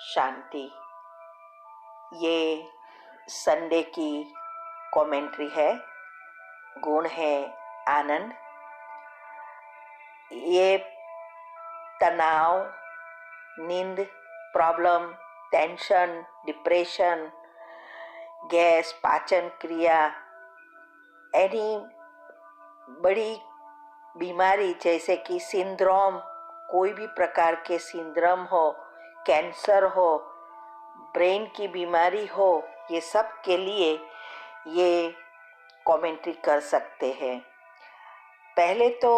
शांति। ये संडे की कमेंट्री है। गुण है आनंद। ये तनाव, नींद प्रॉब्लम, टेंशन, डिप्रेशन, गैस, पाचन क्रिया, एनी बड़ी बीमारी जैसे कि सिंड्रोम, कोई भी प्रकार के सिंड्रोम हो, कैंसर हो, ब्रेन की बीमारी हो, ये सब के लिए ये कमेंट्री कर सकते हैं। पहले तो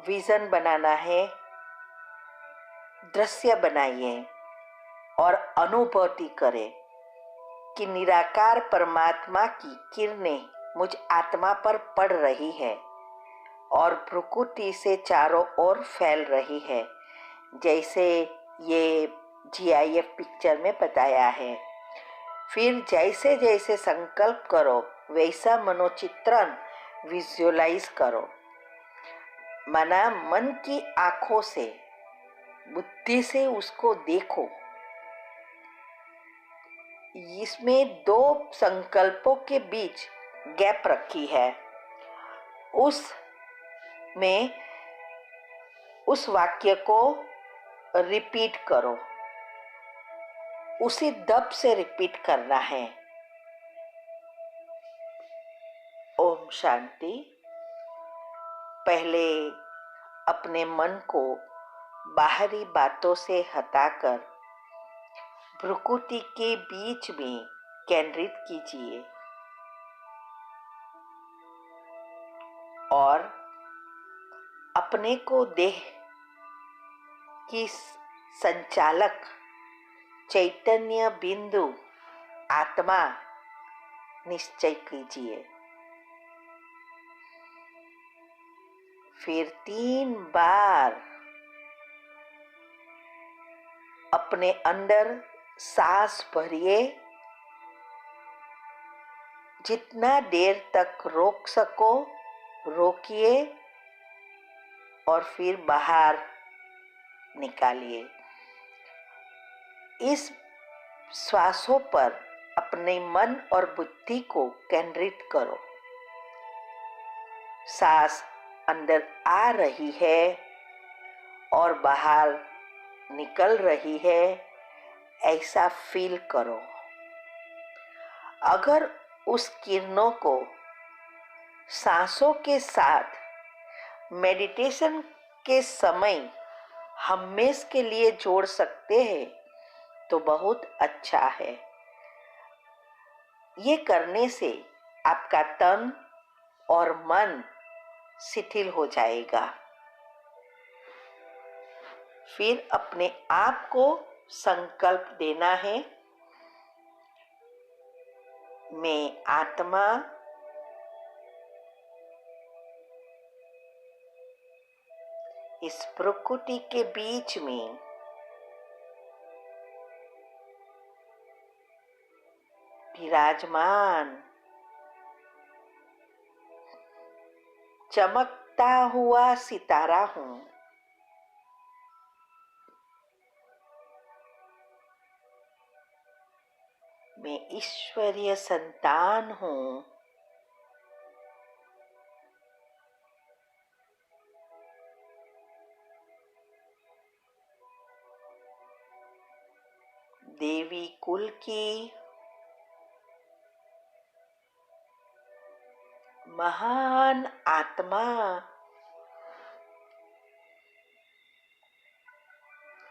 विजन बनाना है, दृश्य बनाइए और अनुभूति करें कि निराकार परमात्मा की किरणें मुझ आत्मा पर पड़ रही है और प्रकृति से चारों ओर फैल रही है, जैसे ये GIF पिक्चर में बताया है। फिर जैसे जैसे संकल्प करो वैसा मनोचित्रण विजुअलाइज करो। माना मन की आंखों से, बुद्धि से उसको देखो। इसमें दो संकल्पों के बीच गैप रखी है। उस वाक्य को रिपीट करो, उसी दब से रिपीट करना है। ओम शांति। पहले अपने मन को बाहरी बातों से हटाकर प्रकृति के बीच में केंद्रित कीजिए और अपने को देह की संचालक चैतन्य बिंदु आत्मा निश्चय कीजिए। फिर 3 बार अपने अंदर सांस भरिए, जितना देर तक रोक सको रोकिए और फिर बाहर निकालिए। इस श्वासों पर अपने मन और बुद्धि को केंद्रित करो। सांस अंदर आ रही है और बाहर निकल रही है, ऐसा फील करो। अगर उस किरणों को सांसों के साथ मेडिटेशन के समय हमेशा के लिए जोड़ सकते हैं तो बहुत अच्छा है। ये करने से आपका तन और मन शिथिल हो जाएगा। फिर अपने आप को संकल्प देना है, मैं आत्मा इस प्रकृति के बीच में विराजमान चमकता हुआ सितारा हूँ। मैं ईश्वरीय संतान हूँ। देवी कुल की महान आत्मा,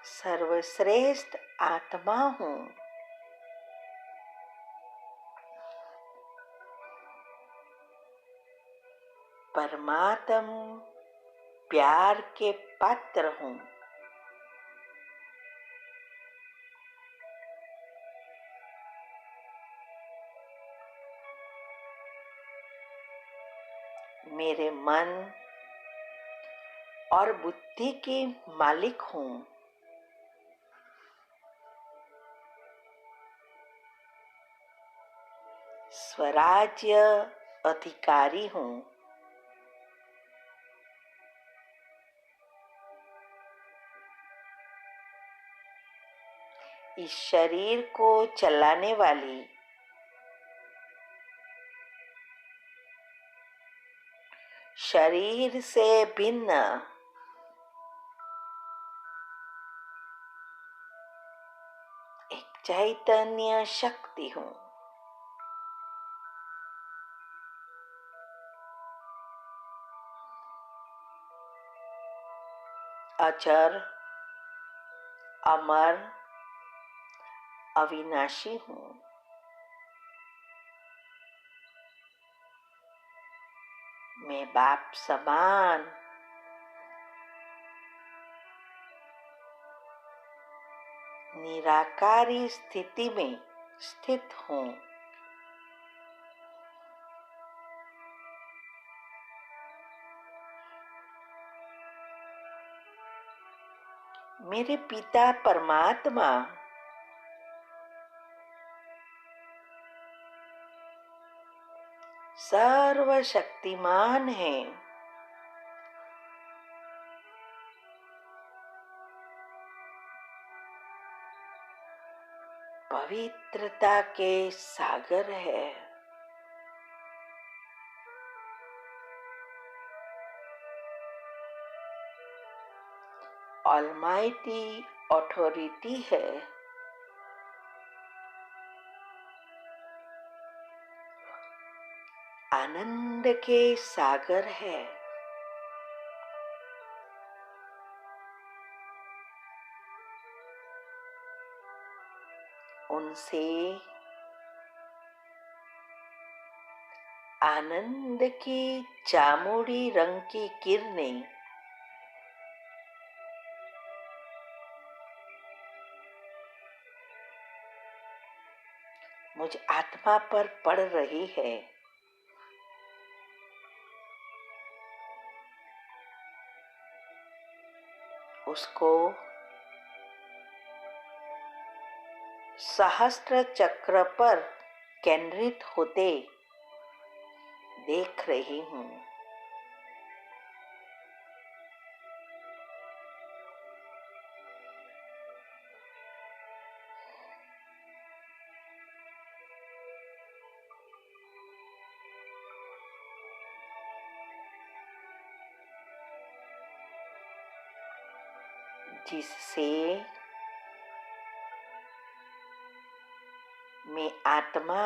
सर्वश्रेष्ठ आत्मा हूँ। परमात्मा प्यार के पात्र हूँ। मेरे मन और बुद्धि के मालिक हूँ। स्वराज्य अधिकारी हूँ। इस शरीर को चलाने वाली शरीर से भिन्न एक चैतन्य शक्ति हूँ। अचर, अमर, अविनाशी हूँ। मैं बाप समान निराकारी स्थिति में स्थित हूँ। मेरे पिता परमात्मा सर्वशक्तिमान है। पवित्रता के सागर है। ऑलमाइटी अथॉरिटी है। आनंद के सागर है। उनसे आनंद की जामुनी रंग की किरणें मुझ आत्मा पर पड़ रही है। उसको सहस्त्र चक्र पर केंद्रित होते देख रही हूँ। जिससे मैं आत्मा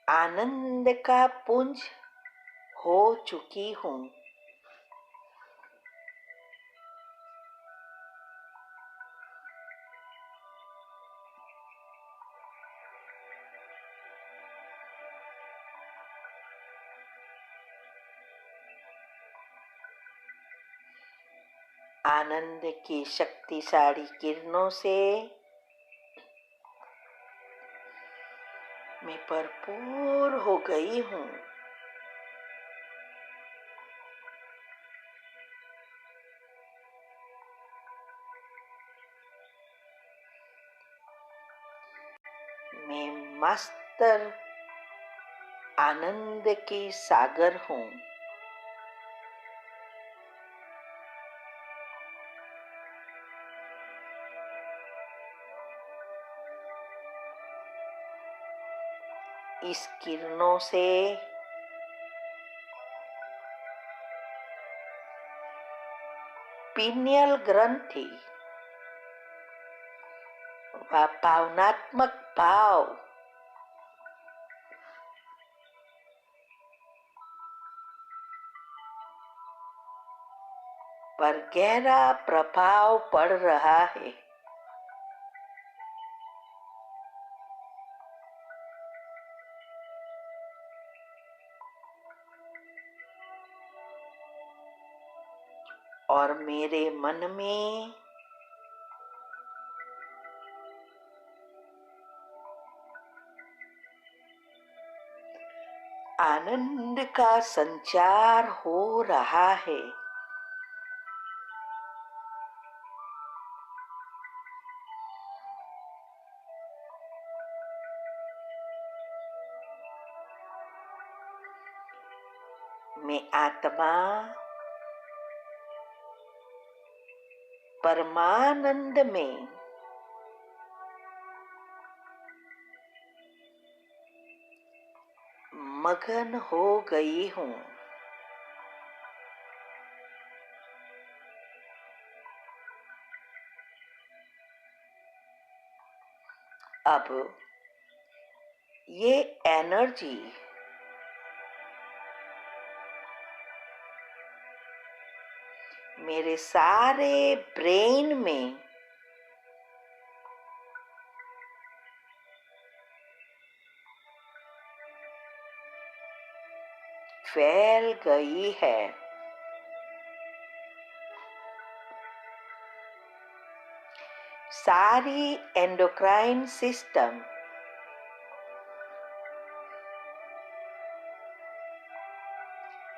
आनंद का पुंज हो चुकी हूँ। आनंद की शक्तिशाली किरणों से मैं भरपूर हो गई हूँ। मैं मस्त आनंद की सागर हूँ। इस किरणों से पीनियल ग्रंथि व भावनात्मक भाव पर गहरा प्रभाव पड़ रहा है। और मेरे मन में आनंद का संचार हो रहा है। मैं आत्मा परमानंद में मगन हो गई हूँ। अब ये एनर्जी मेरे सारे ब्रेन में फैल गई है। सारी एंडोक्राइन सिस्टम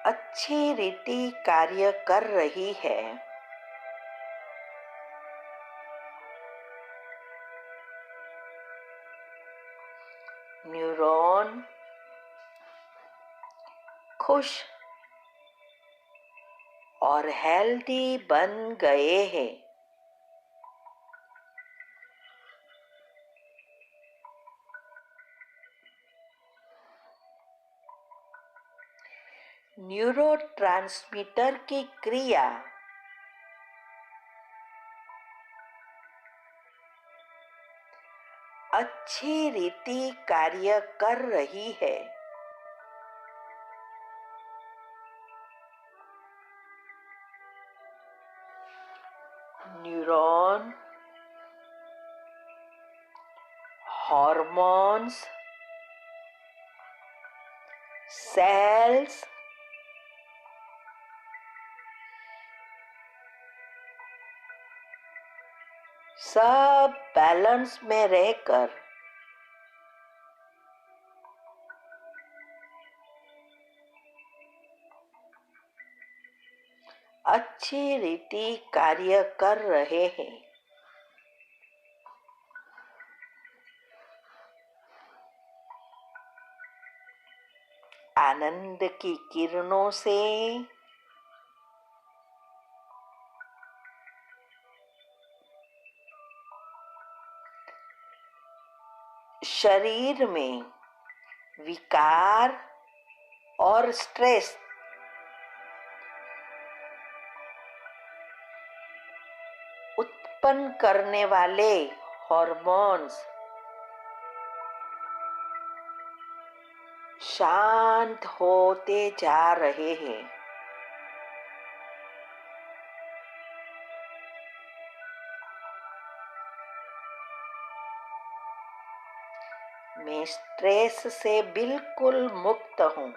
अच्छी रीति कार्य कर रही है। न्यूरॉन खुश और हेल्दी बन गए हैं। न्यूरोट्रांसमीटर की क्रिया अच्छी रीति कार्य कर रही है। न्यूरॉन हॉर्मोन्स सेल्स सब बैलेंस में रहकर अच्छी रीति कार्य कर रहे हैं। आनंद की किरणों से शरीर में विकार और स्ट्रेस उत्पन्न करने वाले हॉर्मोन्स शांत होते जा रहे हैं। मैं स्ट्रेस से बिल्कुल मुक्त हूँ।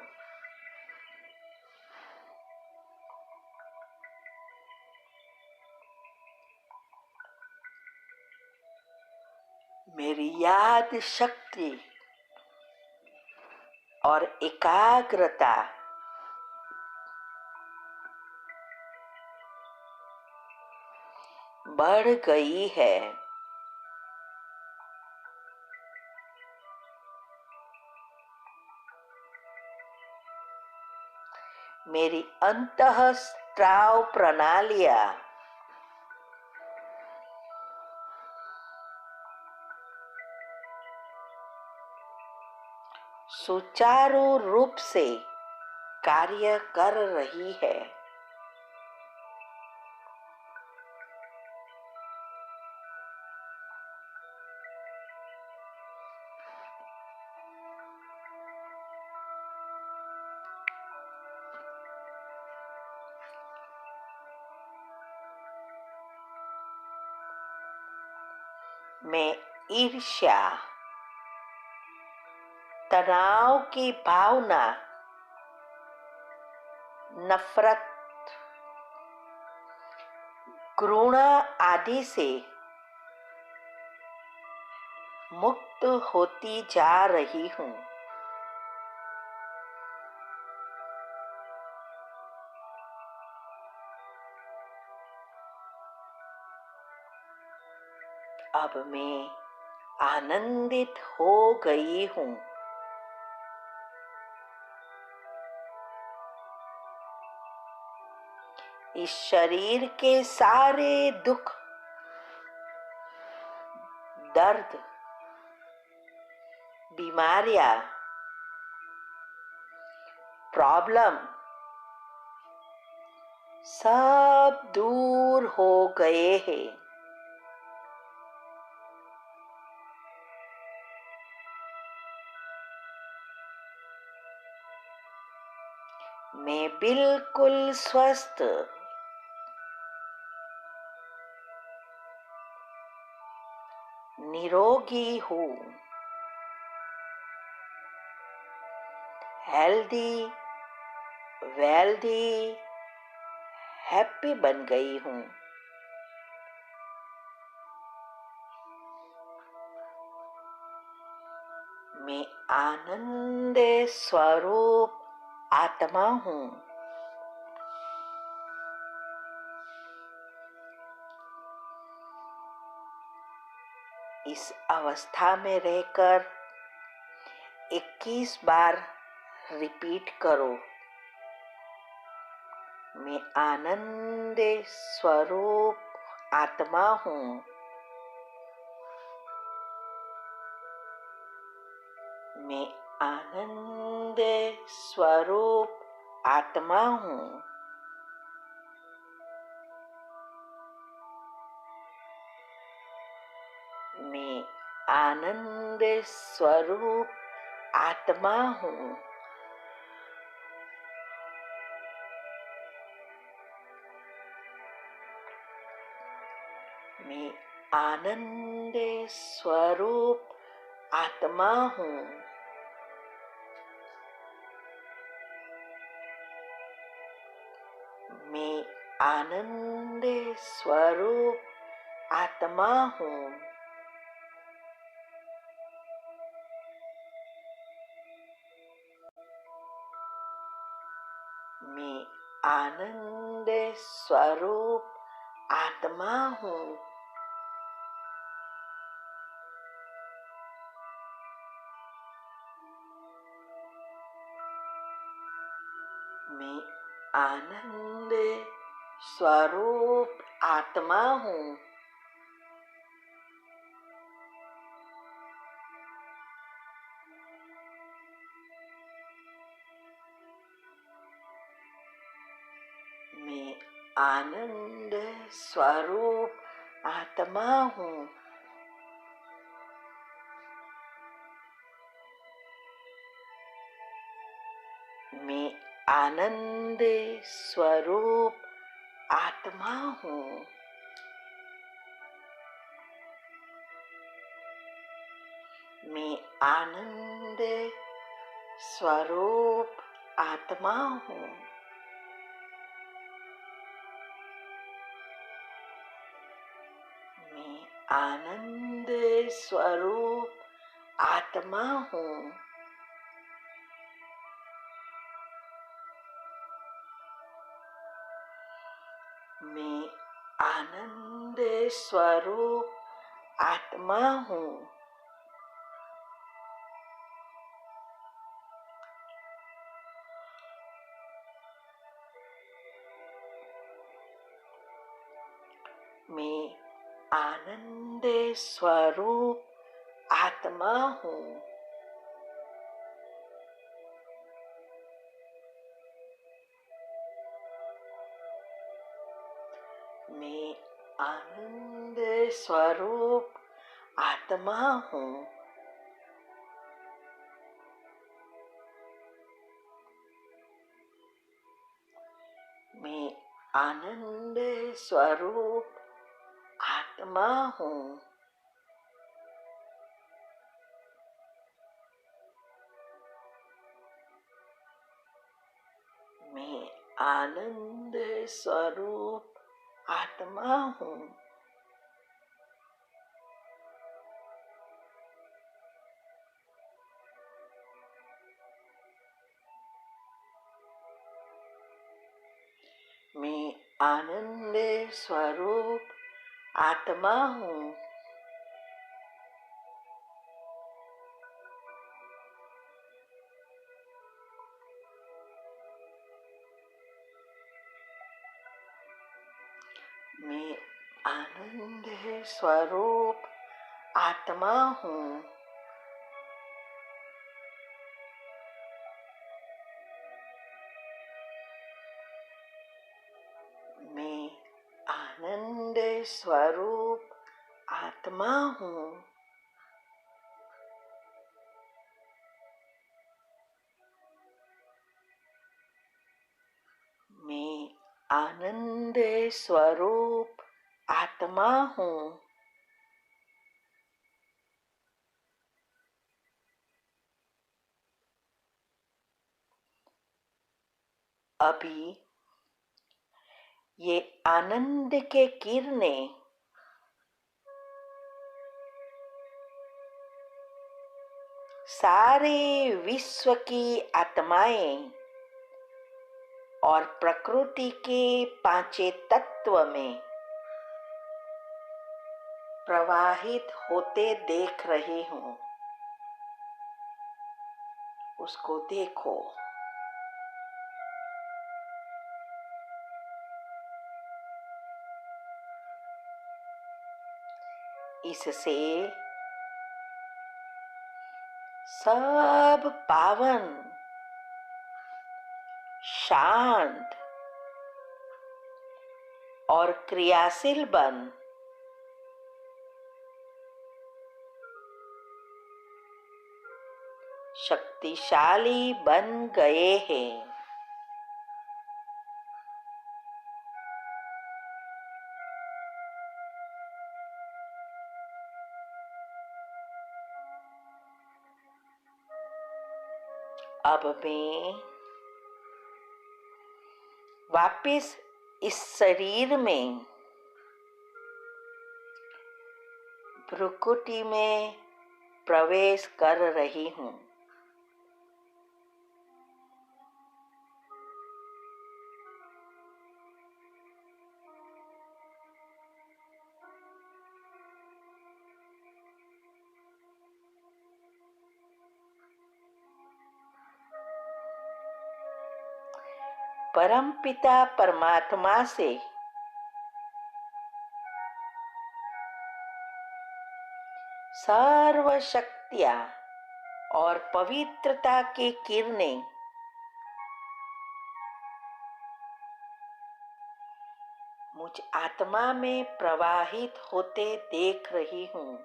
मेरी याद शक्ति और एकाग्रता बढ़ गई है। मेरी अंतःस्राव प्रणालियां सुचारू रूप से कार्य कर रही है। मैं ईर्ष्या तनाव की भावना नफरत घृणा आदि से मुक्त होती जा रही हूँ। अब मैं आनंदित हो गई हूँ। इस शरीर के सारे दुख दर्द बीमारियां प्रॉब्लम सब दूर हो गए हैं। मैं बिल्कुल स्वस्थ, निरोगी हूँ। हेल्दी, वेल्दी, हैप्पी बन गई हूँ। मैं आनंद स्वरूप आत्मा हूँ। इस अवस्था में रहकर 21 बार रिपीट करो। मैं आनंद स्वरूप आत्मा हूँ। मैं आनंद स्वरूप आत्मा हूँ। मैं आनंद स्वरूप आत्मा हूँ। मैं आनंद स्वरूप आत्मा हूँ। मैं आनंद स्वरूप आत्मा हूँ। मैं आनंद स्वरूप आत्मा हूँ। मैं आनंद स्वरूप आत्मा हूँ। मैं आनंद स्वरूप आत्मा हूँ। मैं आनंद स्वरूप आत्मा हूँ। मैं आनंद स्वरूप आत्मा हूँ। मैं आनंद स्वरूप आत्मा हूँ। मैं आनंद स्वरूप आत्मा हूँ। मैं आनंद स्वरूप आत्मा हूँ। मैं आनंद स्वरूप आत्मा हूँ। मैं आनंद स्वरूप आत्मा हूँ। मैं आनंद स्वरूप आत्मा हूँ। मैं आनंद स्वरूप आत्मा हूँ। मैं आनंद स्वरूप आत्मा हूँ। स्वरूप आत्मा हूँ। मैं आनंद स्वरूप आत्मा हूँ। अभी ये आनंद के किरणें सारे विश्व की आत्माएं और प्रकृति के पांचों तत्व में प्रवाहित होते देख रही हूँ। उसको देखो। इससे सब पावन, शांत और क्रियाशील बन शक्तिशाली बन गए हैं। अब मैं वापिस इस शरीर में भ्रुकुटी में प्रवेश कर रही हूँ। परमपिता परमात्मा से सर्व शक्तियाँ और पवित्रता की किरणें मुझ आत्मा में प्रवाहित होते देख रही हूँ।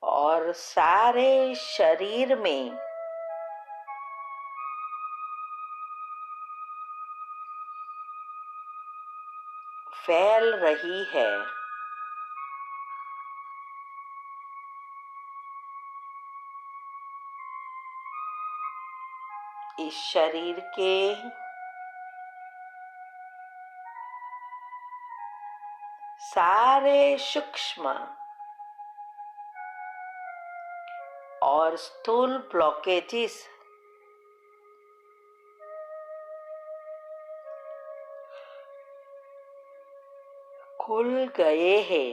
और सारे शरीर में फैल रही है। इस शरीर के सारे सूक्ष्म और स्थूल ब्लॉकेजेस खुल गए हैं।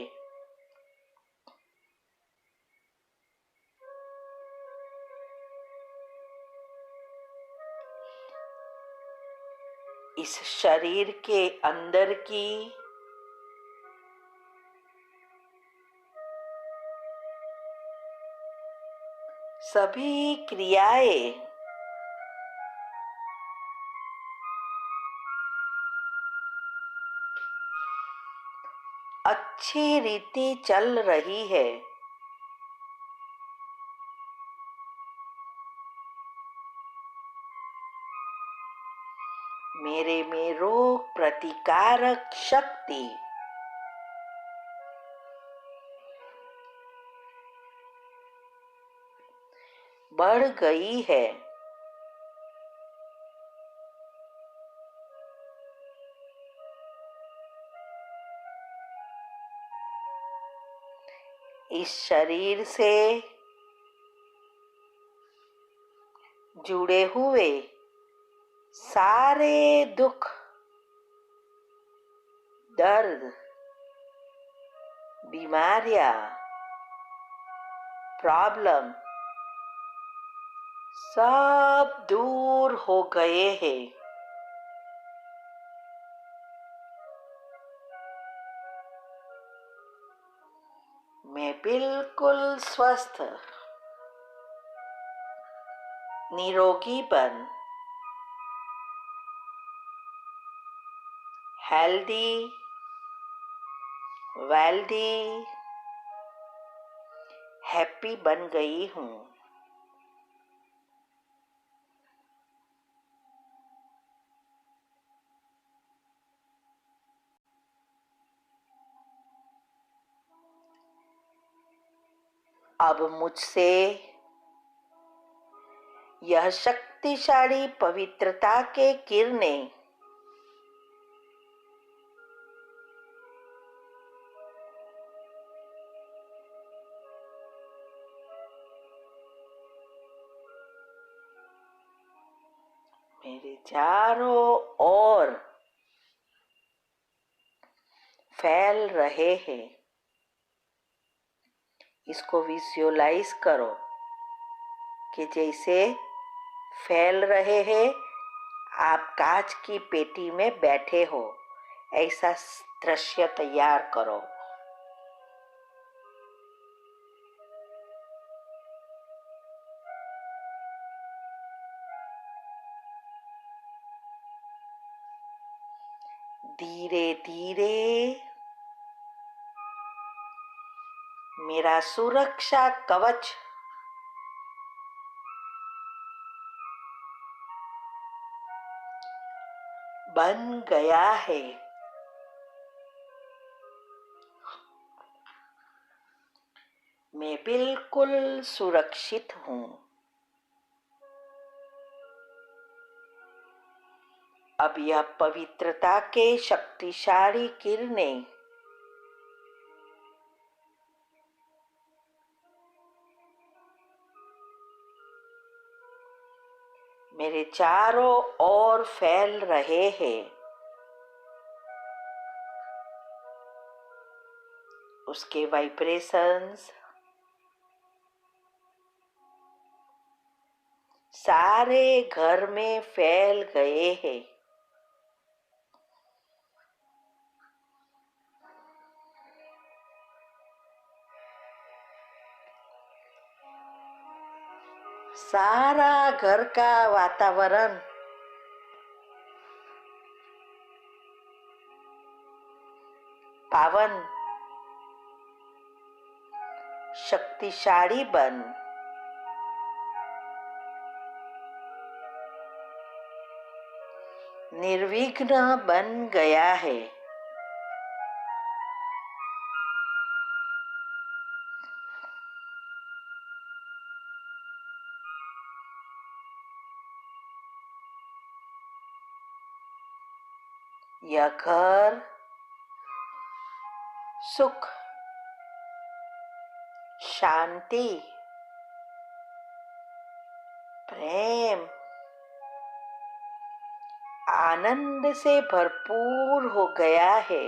इस शरीर के अंदर की सभी क्रियाएं अच्छी रीति चल रही है। मेरे में रोग प्रतिकारक शक्ति बढ़ गई है। इस शरीर से जुड़े हुए सारे दुख, दर्द, बीमारियां, प्रॉब्लम सब दूर हो गए हैं। बिल्कुल स्वस्थ निरोगी बन, हेल्दी, वेल्दी, हैप्पी बन गई हूँ। अब मुझसे यह शक्तिशाली पवित्रता के किरणें मेरे चारों ओर फैल रहे हैं। इसको विजुअलाइज करो कि जैसे फैल रहे हैं, आप कांच की पेटी में बैठे हो, ऐसा दृश्य तैयार करो। धीरे धीरे मेरा सुरक्षा कवच बन गया है। मैं बिल्कुल सुरक्षित हूँ। अब यह पवित्रता के शक्तिशाली किरणें मेरे चारों ओर फैल रहे हैं। उसके वाइब्रेशंस सारे घर में फैल गए हैं। सारा घर का वातावरण पावन, शक्तिशाली बन, निर्विघ्न बन गया है। यह घर सुख, शांति, प्रेम, आनंद से भरपूर हो गया है।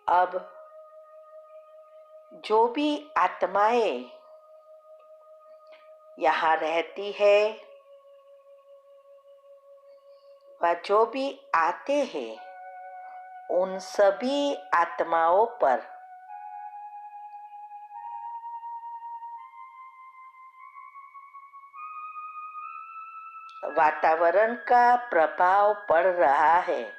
अब जो भी आत्माएं यहाँ रहती है व जो भी आते हैं, उन सभी आत्माओं पर वातावरण का प्रभाव पड़ रहा है।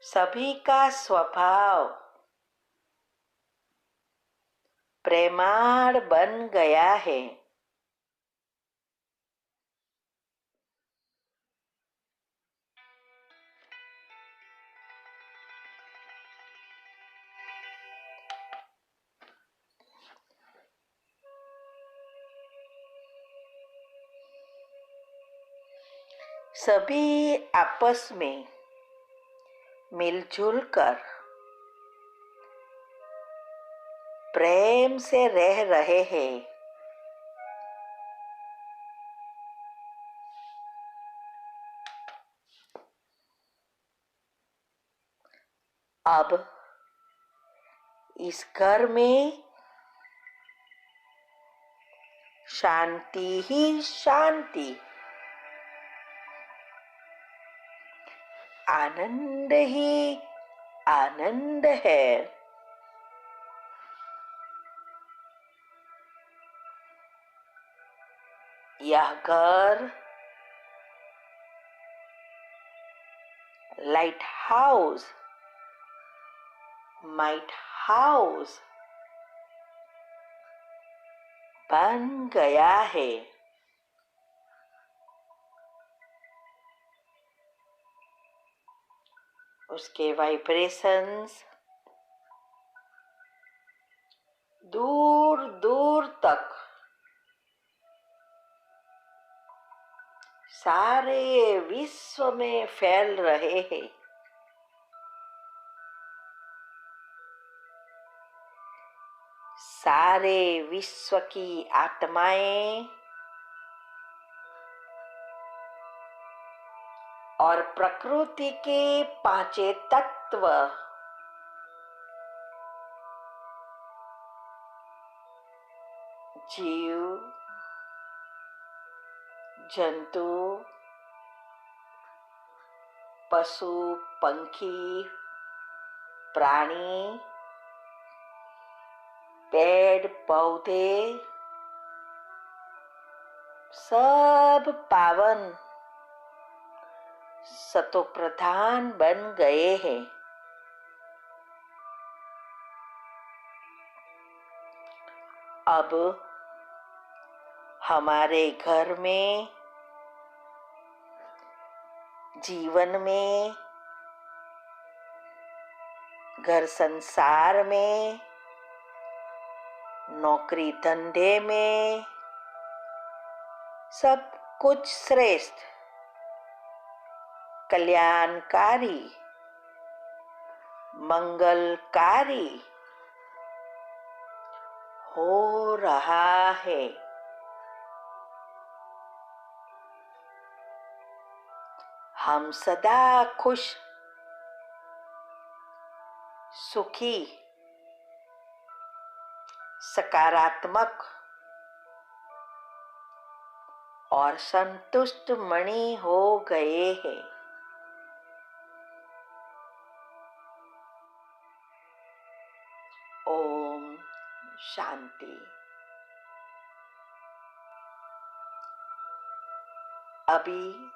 सभी का स्वभाव प्रेमाळ बन गया है। सभी आपस में मिलजुल कर प्रेम से रह रहे हैं। अब इस घर में शांति ही शांति, आनंद ही आनंद है। यह घर लाइट हाउस, माइट हाउस बन गया है। उसके वाइब्रेशंस दूर दूर तक सारे विश्व में फैल रहे हैं। सारे विश्व की आत्माएं और प्रकृति के पांचों तत्व जीव, जंतु, पशु, पंखी, प्राणी, पेड़ पौधे सब पावन सतो प्रधान बन गए हैं। अब हमारे घर में, जीवन में, घर संसार में, नौकरी धंधे में सब कुछ श्रेष्ठ, कल्याणकारी, मंगलकारी हो रहा है। हम सदा खुश, सुखी, सकारात्मक और संतुष्ट मणि हो गए हैं। ओम शांति। अभी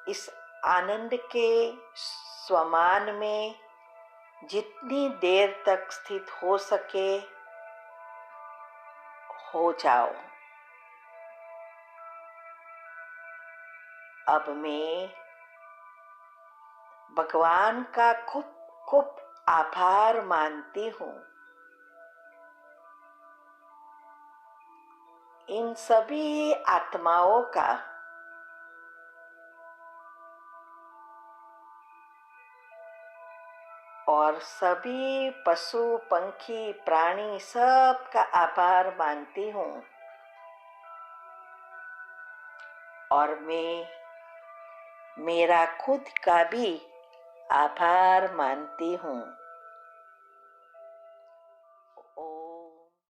इस आनंद के स्वमान में जितनी देर तक स्थित हो सके हो जाओ। अब मैं भगवान का खूब खूब आभार मानती हूँ इन सभी आत्माओं का, और सभी पशु पंखी प्राणी सब का आभार मानती हूँ। और मैं मेरा खुद का भी आभार मानती हूँ।